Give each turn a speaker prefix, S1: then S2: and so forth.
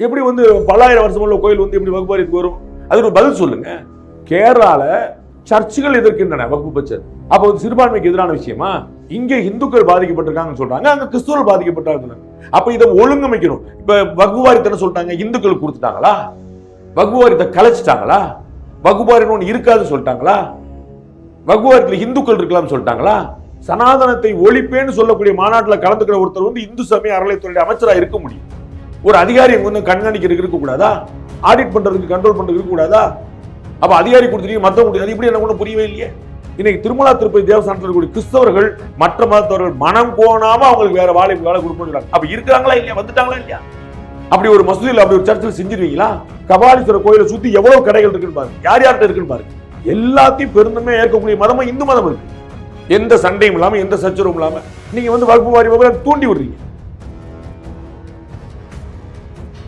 S1: எப்படி வந்து பல்லாயிரம் வருஷம் உள்ள கோயில் வந்து எப்படி வக்ஃப் வாரியத்துக்கு வரும்? அதுக்கு ஒரு பதில் சொல்லுங்க. கேரளால சர்ச்சுகள் எதிர்க்கின்றன வக்ஃப் பட்ஜெட். அப்ப வந்து சிறுபான்மைக்கு எதிரான விஷயமா? இங்க இந்துக்கள் பாதிக்கப்பட்டிருக்காங்கன்னு சொல்றாங்க, அங்க கிறிஸ்துவர்கள் பாதிக்கப்பட்டாங்க. அப்ப இதை ஒழுங்கமைக்கணும். இப்ப வக்ஃப் வாரியத்தை சொல்லிட்டாங்க, இந்துக்கள் கொடுத்துட்டாங்களா? வக்ஃப் வாரியத்தை கலைச்சிட்டாங்களா? வக்ஃப் வாரியம் ஒன்று இருக்காதுன்னு சொல்லிட்டாங்களா? வக்ஃப் வாரியத்தில் இந்துக்கள் இருக்கலாம்னு சொல்லிட்டாங்களா? சனாதனத்தை ஒழிப்பேன்னு சொல்லக்கூடிய மாநாட்டில் கலந்துக்கிற ஒருத்தர் வந்து இந்து சமய அறநிலையத்துறை அமைச்சரா இருக்க முடியும். ஒரு அதிகாரி வந்து கண்காணிக்கிறதுக்கு இருக்கக்கூடாதா? ஆடிட் பண்றதுக்கு, கண்ட்ரோல் பண்றதுக்கு இருக்கக்கூடாதா? அப்ப அதிகாரி கொடுத்துட்டீங்க, மத்தவங்க அது இப்படி என்ன ஒண்ணு புரியவே இல்லையே. இன்னைக்கு திருமலா திருப்பதி தேவஸ்தானத்தில் இருக்கக்கூடிய கிறிஸ்தவர்கள் மற்ற மதத்தவர்கள் மனம் கோணாம அவங்களுக்கு வேற வேலை கொடுப்பாங்க. அப்ப இருக்காங்களா இல்லையா? வந்துட்டாங்களா இல்லையா? அப்படி ஒரு மசூதியில், அப்படி ஒரு சர்ச்சில் செஞ்சிருவீங்களா? கபாலீஸ்வரர் கோயிலை சுத்தி எவ்வளவு கடைகள் இருக்குன்னு பாருங்க, யார் யார்கிட்ட இருக்குன்னு பாருங்க. எல்லாத்தையும் பெருந்தன்மையா ஏற்கக்கூடிய மதமும் இந்து மதம் இருக்கு. எந்த சண்டையும் இல்லாம, எந்த சச்சரவும் இல்லாம நீங்க வந்து வக்ஃப் வாரியம் தூண்டி விடுறீங்க.